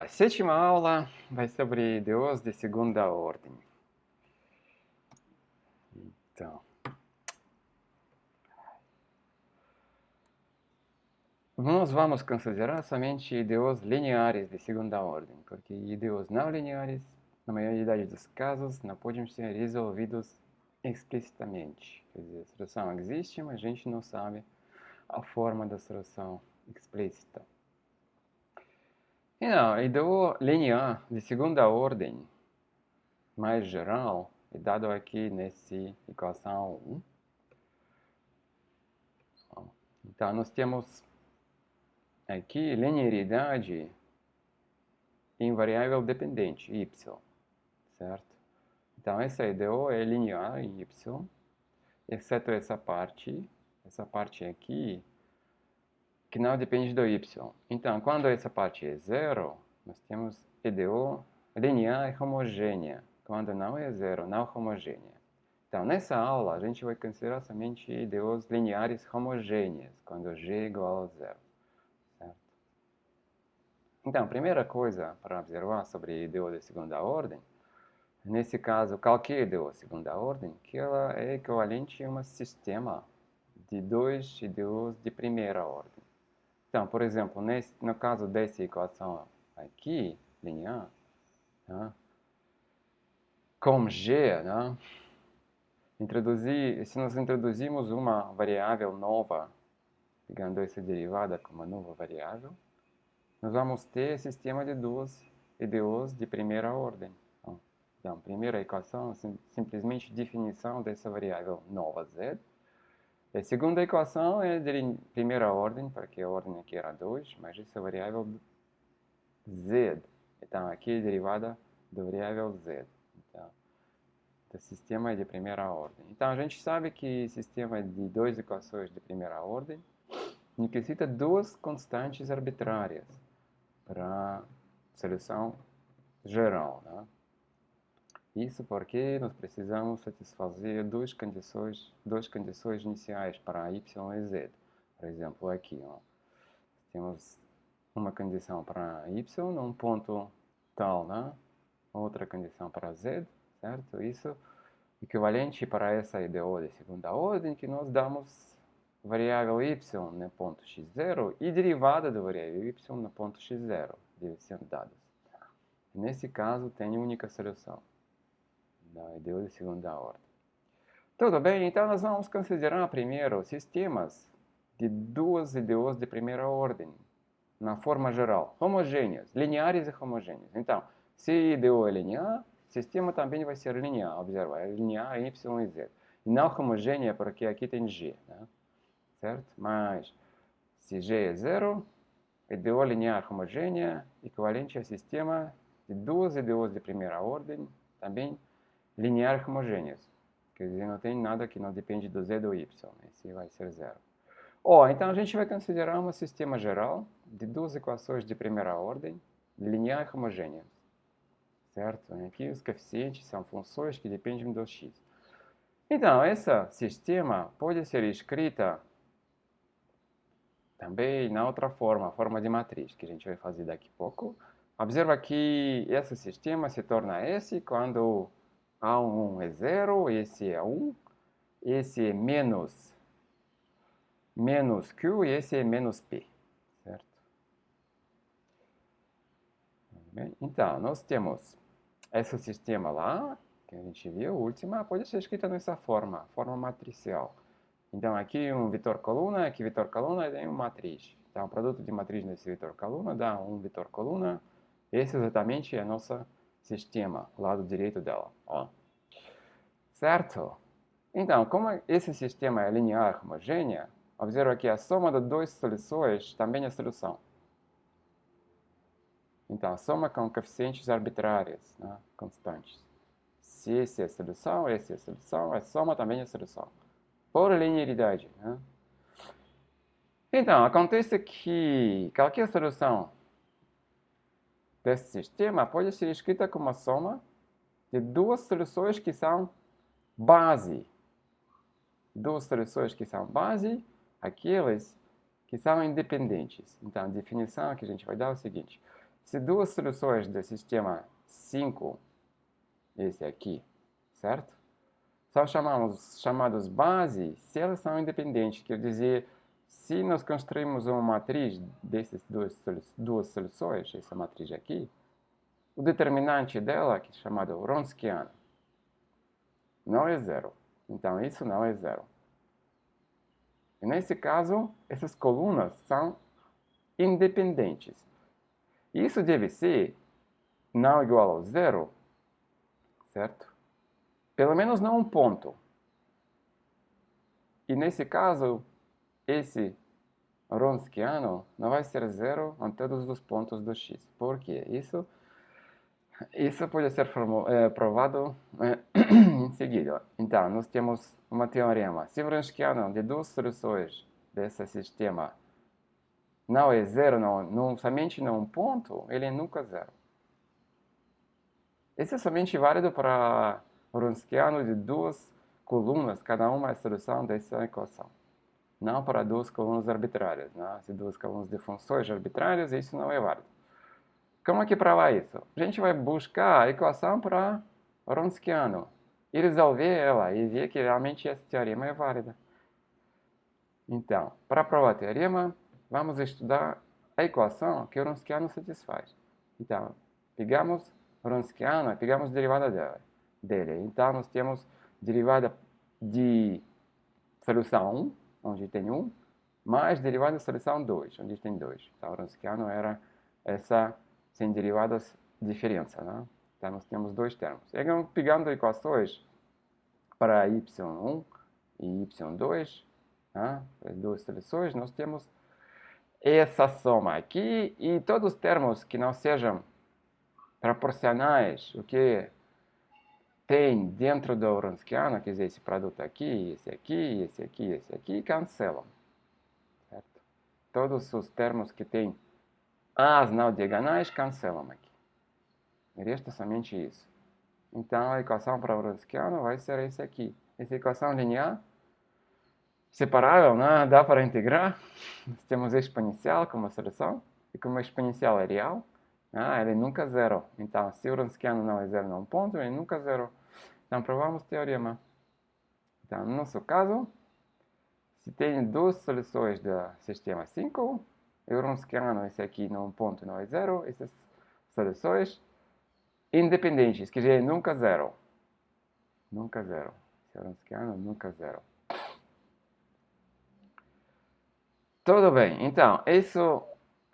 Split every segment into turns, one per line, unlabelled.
A sétima aula vai sobre Deus de segunda ordem. Então, nós vamos considerar somente ideus lineares de segunda ordem, porque ideus não lineares, na maioria dos casos, não podem ser resolvidos explicitamente. Quer dizer, a solução existe, mas a gente não sabe a forma da solução explícita. Então, ideo linear de segunda ordem, mais geral, é dado aqui nessa equação 1. Então, nós temos aqui linearidade em variável dependente, y, certo? Então, essa IDO é linear em y, exceto essa parte aqui, que não depende do y. Então, quando essa parte é zero, nós temos IDO linear homogênea. Quando não é zero, não homogênea. Então, nessa aula, a gente vai considerar somente IDOs lineares homogêneas, quando g é igual a zero. Certo? Então, a primeira coisa para observar sobre IDO de segunda ordem, nesse caso, qualquer IDO de segunda ordem, que ela é equivalente a um sistema de dois IDOs de primeira ordem. Então, por exemplo, no caso dessa equação aqui, linear, né, com g, né, se nós introduzimos uma variável nova, pegando essa derivada como nova variável, nós vamos ter sistema de duas IDOs de primeira ordem. Então, primeira equação, simplesmente definição dessa variável nova z. A segunda equação é de primeira ordem, porque a ordem aqui era 2, mas essa variável z. Então, aqui é derivada da variável z. Então, o sistema é de primeira ordem. Então, a gente sabe que sistema de duas equações de primeira ordem necessita duas constantes arbitrárias para solução geral, né? Isso porque nós precisamos satisfazer duas condições iniciais para y e z. Por exemplo, aqui, ó, temos uma condição para y num ponto tal, né? Outra condição para z, certo? Isso equivalente para essa IDO de segunda ordem, que nós damos variável y no ponto x0 e derivada da variável y no ponto x0, sendo dadas. Nesse caso, tem única solução da IDO de segunda ordem. Tudo bem, então nós vamos considerar primeiro sistemas de duas IDOs de primeira ordem, na forma geral, homogêneas, lineares e homogêneas. Então, se IDO é linear, o sistema também vai ser linear, observa, é linear em y e z. E não homogênea porque aqui tem g, né? Certo? Mas, se g é zero, IDO linear homogênea, equivalente a sistema de duas IDOs de primeira ordem, também linear homogêneas. Quer dizer, não tem nada que não depende do z do y. Esse vai ser zero. Então a gente vai considerar um sistema geral de duas equações de primeira ordem, linear homogêneas. Certo? Aqui os coeficientes são funções que dependem do x. Então, esse sistema pode ser escrita também na outra forma, a forma de matriz, que a gente vai fazer daqui a pouco. Observa que esse sistema se torna S quando A1 é 0, esse é 1, esse é menos Q e esse é menos P. Certo? Bem, então, nós temos esse sistema lá, que a gente viu, a última, pode ser escrita nessa forma matricial. Então, aqui um vetor coluna, aqui vetor coluna tem uma matriz. Então, o produto de matriz nesse vetor coluna dá um vetor coluna. Esse exatamente é o nosso sistema, o lado direito dela. Ó. Certo? Então, como esse sistema é linear homogêneo, observa que a soma das duas soluções também é solução. Então, a soma com coeficientes arbitrários, né, constantes. Se essa é a solução, a soma também é solução. Por linearidade. Né? Então, acontece que qualquer solução desse sistema pode ser escrita como a soma de duas soluções que são base. Duas soluções que são base, aquelas que são independentes. Então, a definição que a gente vai dar é o seguinte. se duas soluções do sistema 5, esse aqui, certo? São chamados base se elas são independentes. Quer dizer, se nós construímos uma matriz dessas duas soluções, essa matriz aqui, o determinante dela, que é chamado Wronskiano, não é zero. Então, isso não é zero. E nesse caso, essas colunas são independentes. Isso deve ser não igual ao zero, certo? Pelo menos não um ponto. E nesse caso, esse Wronskiano não vai ser zero em todos os pontos do x. Por quê? Isso pode ser provado em seguida. Então, nós temos um teorema. Se o Wronskiano de duas soluções desse sistema não é zero, somente num ponto, ele é nunca zero. Isso é somente válido para o Wronskiano de duas colunas, cada uma é a solução dessa equação. Não para duas colunas arbitrárias. Né? Se duas colunas de funções arbitrárias, isso não é válido. Como é que prova isso? A gente vai buscar a equação para Wronskiano e resolver ela e ver que realmente esse teorema é válido. Então, para provar o teorema, vamos estudar a equação que o Wronskiano satisfaz. Então, pegamos Wronskiano e pegamos a derivada dele. Então, nós temos derivada de solução 1, onde tem 1, mais derivada de solução 2, onde tem 2. Então, o Wronskiano era essa sem derivadas diferença, né? Então, nós temos dois termos. E pegando equações para y1 e y2, né? As duas soluções, nós temos essa soma aqui e todos os termos que não sejam proporcionais, o que tem dentro do Wronskiano, quer dizer, esse produto aqui, esse aqui, esse aqui, esse aqui, cancelam. Certo? Todos os termos que têm as não diagonais cancelam aqui. E resta somente isso. Então, a equação para o Wronskiano vai ser esse aqui. Essa equação linear, separável, né? Dá para integrar. Nós temos exponencial como solução. E como a exponencial é real, ele nunca é zero. Então, se o Wronskiano não é zero num ponto, ele nunca é zero. Então, provamos o teorema. Então, no nosso caso, se tem duas soluções do sistema 5, e o Wronskiano, esse aqui num ponto não é zero, essas soluções independentes, quer dizer, nunca zero. Nunca zero. Se o Wronskiano, nunca zero. Tudo bem. Então, isso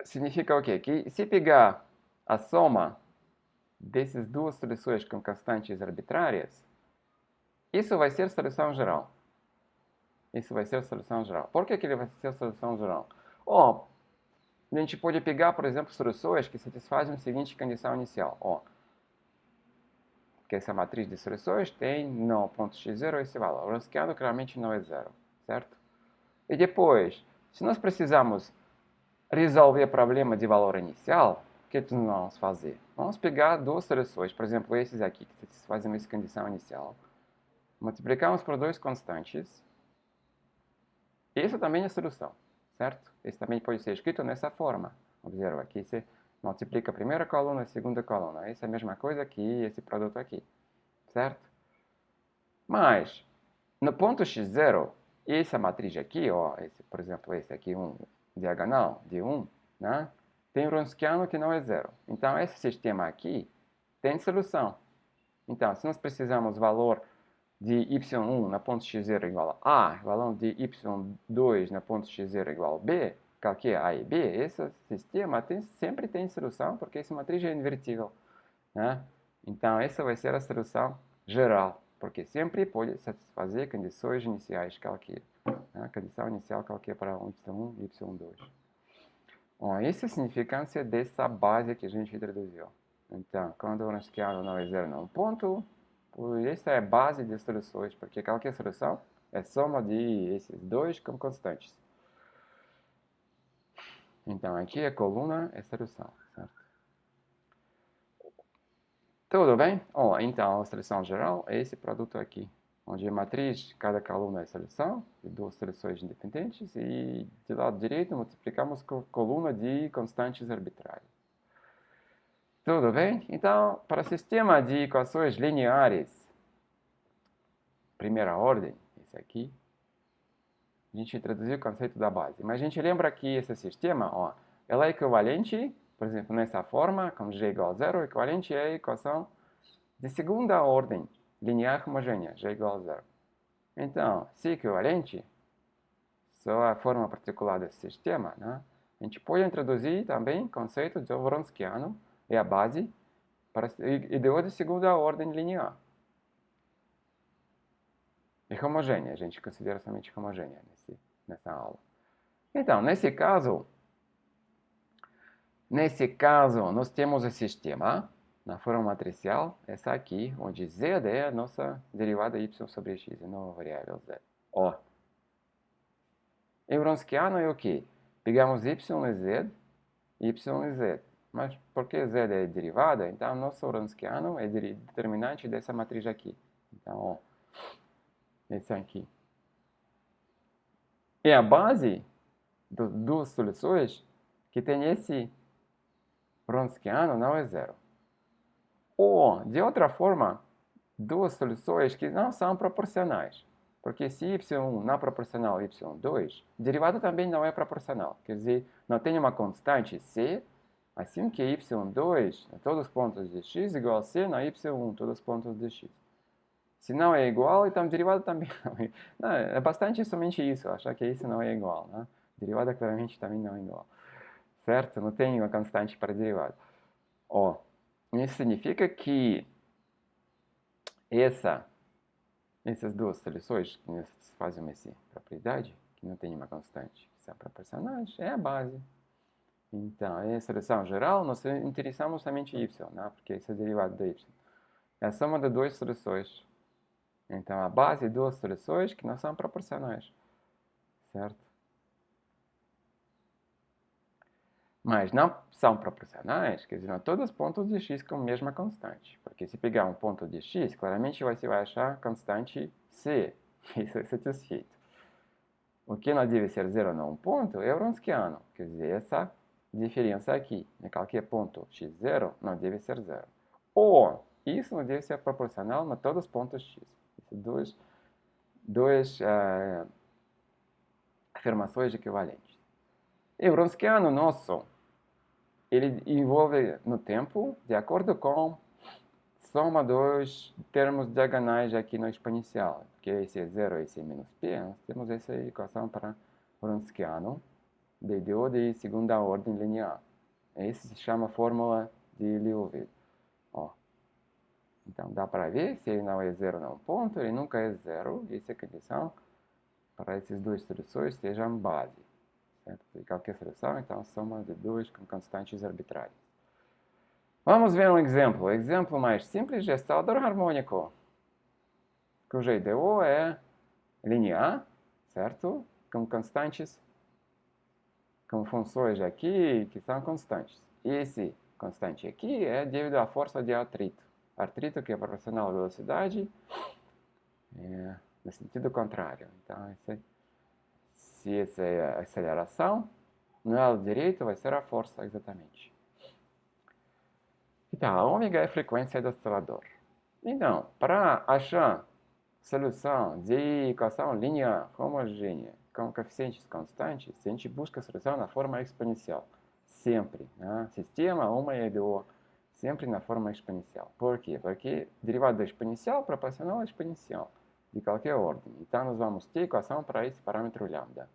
significa o quê? Que se pegar a soma dessas duas soluções com constantes arbitrárias, isso vai ser solução geral. Isso vai ser solução geral. Por que ele vai ser solução geral? A gente pode pegar, por exemplo, soluções que satisfazem a seguinte condição inicial. Que essa matriz de soluções tem no ponto x0 esse valor. O Wronskiano claramente não é zero, certo? E depois, se nós precisamos resolver o problema de valor inicial, o que nós vamos fazer? Vamos pegar duas soluções, por exemplo, esses aqui, que satisfazem essa condição inicial. Multiplicamos por dois constantes. Isso também é solução, certo? Isso também pode ser escrito nessa forma. Observa, aqui você multiplica a primeira coluna e a segunda coluna. Essa é a mesma coisa que esse produto aqui, certo? Mas, no ponto x0, essa matriz aqui, por exemplo, esse aqui, diagonal de 1, né? Tem um Wronskiano que não é zero. Então, esse sistema aqui tem solução. Então, se nós precisamos valor de y1 na ponto x0 igual a valor de y2 na ponto x0 igual a b, qualquer a e b, esse sistema sempre tem solução, porque essa matriz é invertível. Né? Então, essa vai ser a solução geral, porque sempre pode satisfazer condições iniciais qualquer. Né? Condição inicial qualquer para y1 e y2. Bom, essa é a significância dessa base que a gente introduziu. Então, quando o Wronskiano não é zero num ponto, essa é a base das soluções, porque qualquer solução é soma de esses dois como constantes. Então, aqui a coluna é solução, certo? Tudo bem? Então, a solução geral é esse produto aqui, onde a matriz, cada coluna é solução, de duas soluções independentes, e do lado direito multiplicamos com a coluna de constantes arbitrárias. Tudo bem? Então, para o sistema de equações lineares, primeira ordem, esse aqui, a gente traduziu o conceito da base. Mas a gente lembra que esse sistema, ó, ela é equivalente, por exemplo, nessa forma, com g igual a zero, equivalente à equação de segunda ordem, linear homogênea, g igual a zero. Então, se equivalente, só a forma particular desse sistema, né? A gente pode introduzir também o conceito de Wronskiano, é a base, para IDO de segunda ordem linear. É homogênea, a gente considera somente homogênea nessa aula. Então, nesse caso, nós temos esse sistema, na forma matricial, essa aqui, onde z é a nossa derivada y sobre x, a nova variável z. Ó, em Wronskiano é o quê? Pegamos y e z, y e z. Mas porque z é derivada, então nosso Wronskiano é determinante dessa matriz aqui. Então, ó, esse aqui. É a base das duas soluções que tem esse Wronskiano não é zero. Ou, de outra forma, duas soluções que não são proporcionais. Porque se y1 não é proporcional a y2, derivada também não é proporcional. Quer dizer, não tem uma constante c, assim que y2, em todos os pontos de x, igual a c na y1, todos os pontos de x. Se não é igual, então derivada também não é. Não, é bastante somente isso, achar que isso não é igual. Né? Derivada claramente também não é igual. Certo? Não tem uma constante para derivada. Ó, isso significa que essas duas soluções que fazem essa propriedade, que não tem uma constante, que são proporcionais, é a base. Então, a solução geral, nós interessamos somente y, né? Porque esse é derivado de y. É a soma de duas soluções. Então, a base de duas soluções que não são proporcionais. Certo? Mas não são proporcionais, quer dizer, não todos os pontos de x com a mesma constante. Porque se pegar um ponto de x, claramente você vai achar a constante c. Isso é satisfeito. O que não deve ser zero num ponto é o Wronskiano. Quer dizer, essa diferença aqui, em qualquer ponto x0, não deve ser zero. Ou, isso não deve ser proporcional a todos os pontos x. Isso duas afirmações equivalentes. E o Wronskiano nosso, ele envolve no tempo, de acordo com soma dos termos diagonais aqui no exponencial, que esse é 0 e esse é menos p, nós temos essa equação para Wronskiano, de DO de segunda ordem linear. Esse se chama fórmula de Liouville. Ó. Então, dá para ver, se ele não é zero num ponto, ele nunca é zero, essa é a condição para essas duas soluções sejam base. Certo? E qualquer solução, então, soma de duas com constantes arbitrárias. Vamos ver um exemplo. O exemplo mais simples é estador harmônico, cujo IDO é linear, certo? Com constantes, com funções aqui que são constantes. Esse constante aqui é devido à força de atrito. Atrito que é proporcional à velocidade, no sentido contrário. Então, se essa é a aceleração, no lado direito vai ser a força exatamente. Então, a ômega é a frequência do oscilador. Então, para achar solução de equação linear homogênea com coeficientes constantes, a gente busca a solução na forma exponencial. Sempre. Né? Sistema, uma e do sempre na forma exponencial. Por quê? Porque derivada exponencial proporcional à exponencial, de qualquer ordem. Então, nós vamos ter equação para esse parâmetro lambda.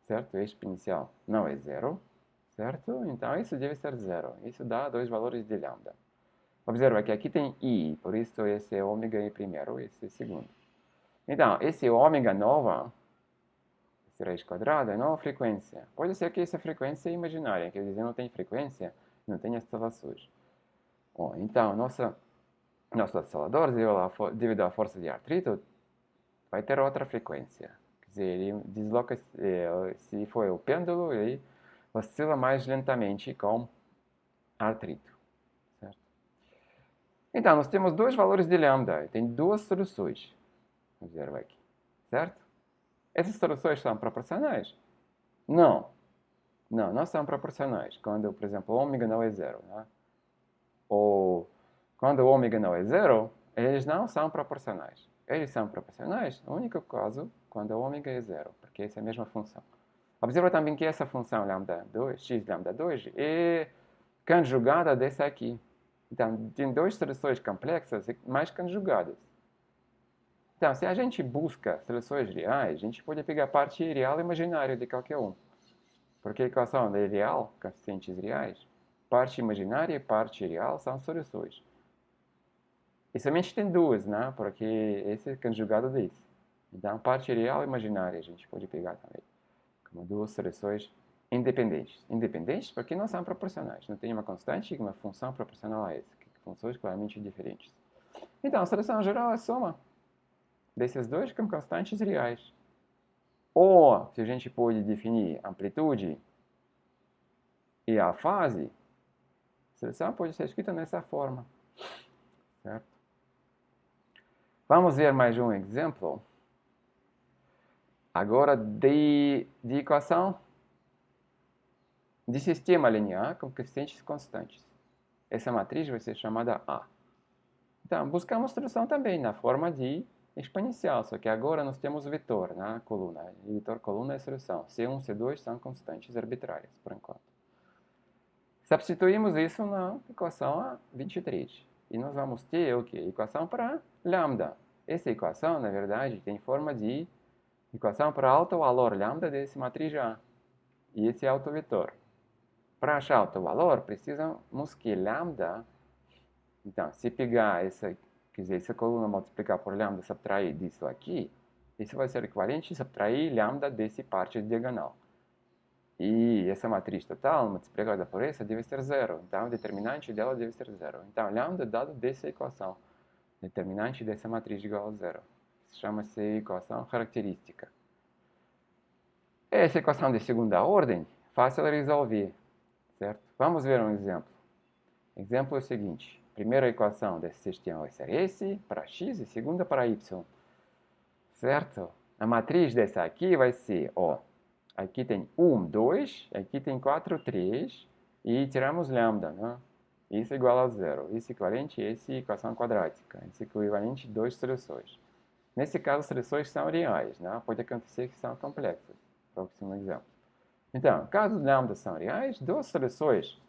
Certo? Exponencial não é zero. Certo? Então, isso deve ser zero. Isso dá dois valores de lambda. Observa que aqui tem i, por isso esse é ômega em primeiro, esse é segundo. Então, esse ômega nova, esse raiz quadrada, é nova frequência. Pode ser que essa frequência é imaginária, quer dizer, não tem frequência, não tem oscilações. Bom, então, nosso oscilador, devido à força de atrito, vai ter outra frequência. Quer dizer, ele desloca, se for o pêndulo, ele oscila mais lentamente com atrito. Certo? Então, nós temos dois valores de lambda, tem duas soluções. Observa aqui, certo? Essas soluções são proporcionais? Não. Não são proporcionais. Quando, por exemplo, ômega não é zero. Né? Quando o ômega não é zero, eles não são proporcionais. Eles são proporcionais no único caso quando o ômega é zero, porque essa é a mesma função. Observa também que essa função λ2, x λ2, é conjugada dessa aqui. Então, tem duas soluções complexas mais conjugadas. Então, se a gente busca soluções reais, a gente pode pegar a parte real e imaginária de qualquer um. Porque a equação é real, coeficientes reais, parte imaginária e parte real são soluções. E somente tem duas, né? Porque esse é conjugado desse. Então, parte real e imaginária a gente pode pegar também. Como duas soluções independentes. Independentes porque não são proporcionais. Não tem uma constante e uma função proporcional a essa. Funções claramente diferentes. Então, a solução geral é a soma desses dois com constantes reais. Ou, se a gente pode definir amplitude e a fase, a solução pode ser escrita nessa forma. Certo? Vamos ver mais um exemplo. Agora, de equação de sistema linear com coeficientes constantes. Essa matriz vai ser chamada A. Então, buscamos solução também na forma de exponencial, só que agora nós temos o vetor na coluna. E vetor coluna é a solução. C1 e C2 são constantes arbitrárias, por enquanto. Substituímos isso na equação 23. E nós vamos ter o quê? Equação para lambda. Essa equação, na verdade, tem forma de equação para alto valor lambda desse matriz A. E esse é autovetor. Para achar alto valor, precisamos que lambda... Então, se pegar essa, quer dizer, essa coluna multiplicar por lambda subtrair disso aqui, isso vai ser equivalente a subtrair lambda desse parte diagonal. E essa matriz total multiplicada por essa deve ser zero. Então, o determinante dela deve ser zero. Então, lambda dado dessa equação. Determinante dessa matriz igual a zero. Chama-se equação característica. Essa equação de segunda ordem, fácil de resolver. Certo? Vamos ver um exemplo. Exemplo é o seguinte. Primeira equação desse sistema vai ser S para x e segunda para y. Certo? A matriz dessa aqui vai ser, ó, aqui tem 1, 2, aqui tem 4, 3, e tiramos lambda, né? Isso é igual a zero. Isso é equivalente a essa equação quadrática. Isso é equivalente a duas soluções. Nesse caso, as soluções são reais, né? Pode acontecer que são complexas. Próximo exemplo. Então, caso lambda são reais, duas soluções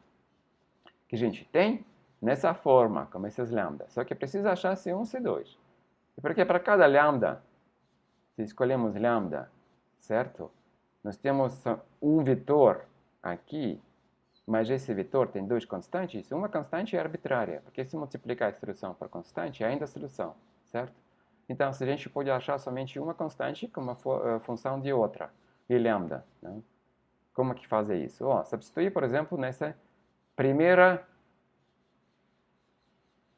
que a gente tem nessa forma, como essas lambdas. Só que precisa achar C1 e C2. Porque para cada lambda, se escolhemos lambda, certo? Nós temos um vetor aqui, mas esse vetor tem duas constantes. Uma constante é arbitrária, porque se multiplicar a solução por constante, é ainda a solução, certo? Então, se a gente pode achar somente uma constante como uma função de outra, de lambda, né? Como que fazer isso? Ó, substituir, por exemplo, nessa primeira...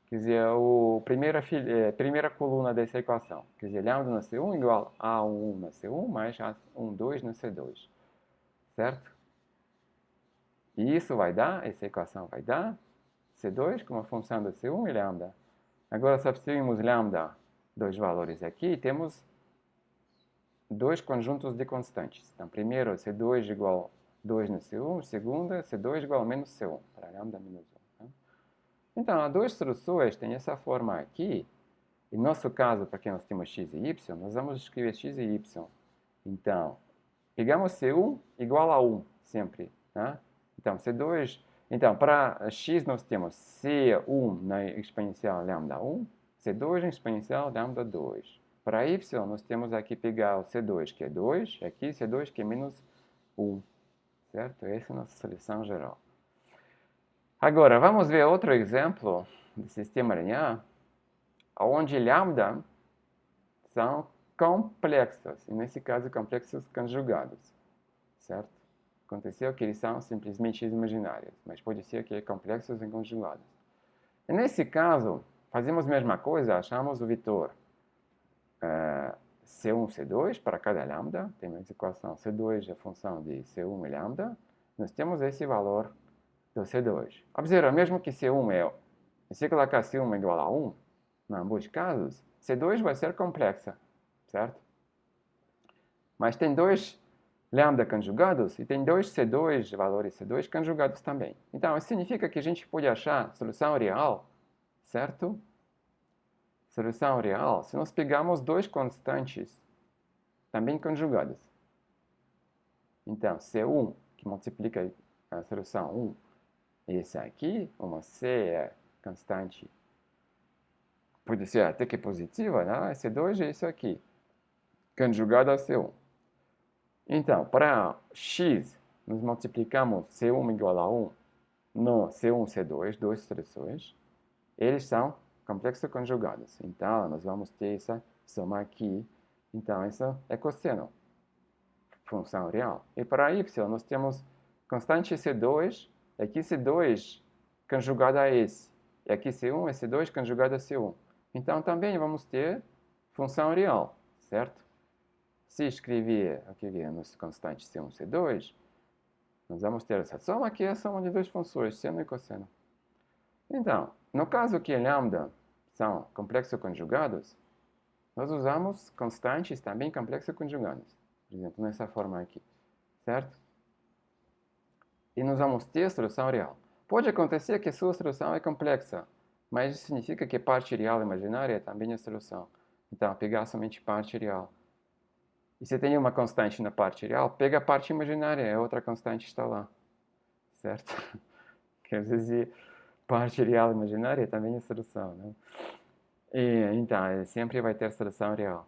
Quer dizer, a primeira coluna dessa equação. Quer dizer, lambda na C1 igual a 1 na C1 mais A1, 2 na C2. Certo? E isso vai dar, essa equação vai dar C2 como função da C1 e lambda. Agora substituímos lambda, dois valores aqui, e temos dois conjuntos de constantes. Então, primeiro, C2 igual a 2 na C1, segunda, C2 igual a menos C1, para lambda menos 1. Então, as duas soluções têm essa forma aqui. Em nosso caso, porque nós temos x e y, nós vamos escrever x e y. Então, pegamos C1 igual a 1, sempre. Né? Então, C2... Então, para x nós temos C1 na exponencial lambda 1, C2 na exponencial lambda 2. Para y, nós temos aqui pegar o C2, que é 2, aqui C2, que é menos 1. Certo? Essa é a nossa solução geral. Agora, vamos ver outro exemplo de sistema linear, onde lambda são complexos, e nesse caso complexos conjugados, certo? Aconteceu que eles são simplesmente imaginários, mas pode ser que é complexos e conjugados. E nesse caso, fazemos a mesma coisa, achamos o vetor C1 e C2 para cada lambda, temos a equação C2 é a função de C1 e lambda, nós temos esse valor do C2. Observa, mesmo que C1 se colocar C1 igual a 1, em ambos casos, C2 vai ser complexa, certo? Mas tem dois lambda conjugados e tem dois C2, valores C2 conjugados também. Então, isso significa que a gente pode achar solução real certo? Solução real, se nós pegamos dois constantes, também conjugadas. Então, C1, que multiplica a solução 1, e esse aqui, uma C é constante, pode ser até que positiva, né? C2 é isso aqui, conjugado a C1. Então, para x, nós multiplicamos C1 igual a 1 no C1, C2, duas soluções. Eles são complexos conjugados. Então, nós vamos ter essa soma aqui. Então, isso é cosseno, função real. E para y, nós temos constante C2, aqui C2 conjugado a esse. E aqui C1 é C2 conjugado a C1. Então, também vamos ter função real, certo? Se escrever aqui nos constantes C1 e C2, nós vamos ter essa soma, que é a soma de duas funções, seno e cosseno. Então, no caso que lambda são complexos conjugados, nós usamos constantes também complexos conjugados. Por exemplo, nessa forma aqui, certo? E nós vamos ter a solução real. Pode acontecer que a sua solução é complexa, mas isso significa que parte real imaginária também é a solução. Então, pegar somente parte real. E se tem uma constante na parte real, pega a parte imaginária, a outra constante está lá. Certo? Quer dizer, parte real imaginária também é solução, né? E, então, sempre vai ter solução real.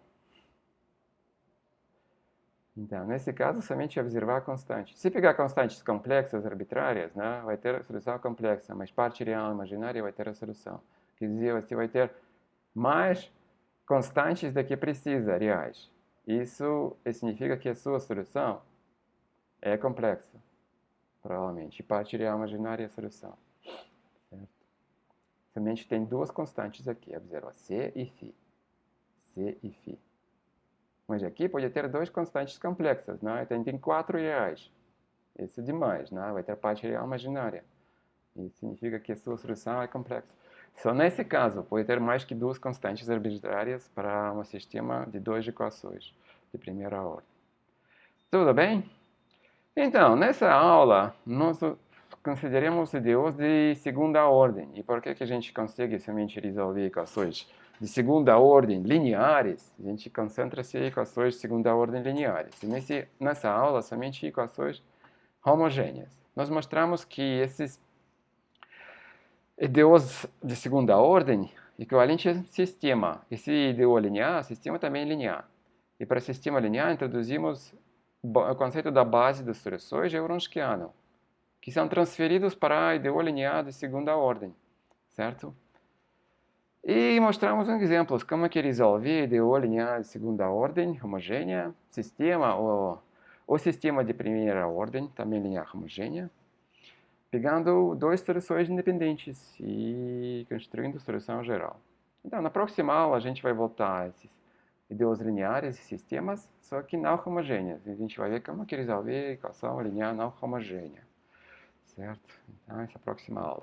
Então, nesse caso, somente observar a constante. Se pegar constantes complexas, arbitrárias, né, vai ter a solução complexa, mas parte real imaginária vai ter a solução. Quer dizer, você vai ter mais constantes do que precisa, reais. Isso significa que a sua solução é complexa, provavelmente. Parte real imaginária é a solução. Certo? Somente tem duas constantes aqui, observa, C e φ. C e φ. Mas aqui pode ter duas constantes complexas, né? Então tem 4 reais. Isso é demais, né? Vai ter parte real imaginária. Isso significa que a sua solução é complexa. Só nesse caso, pode ter mais que duas constantes arbitrárias para um sistema de duas equações de primeira ordem. Tudo bem? Então, nessa aula, nós consideramos IDEs de segunda ordem. E por que a gente consegue somente resolver equações de segunda ordem lineares? A gente concentra-se em equações de segunda ordem lineares. E nessa aula, somente equações homogêneas. Nós mostramos que esses IDEs de segunda ordem equivalente a sistema. Esse IDE linear, sistema também é linear. E para sistema linear, introduzimos o conceito da base das soluções de Wronskiano, que são transferidos para a IDE linear de segunda ordem, certo? E mostramos exemplos como é que resolver IDE linear de segunda ordem, homogênea, sistema ou sistema de primeira ordem, também linear homogênea, pegando duas soluções independentes e construindo solução geral. Então, na próxima aula, a gente vai voltar a esses IDEs lineares e sistemas, só que não homogêneas. E a gente vai ver como que resolver a equação linear não homogênea. Certo? Então, essa é a próxima aula.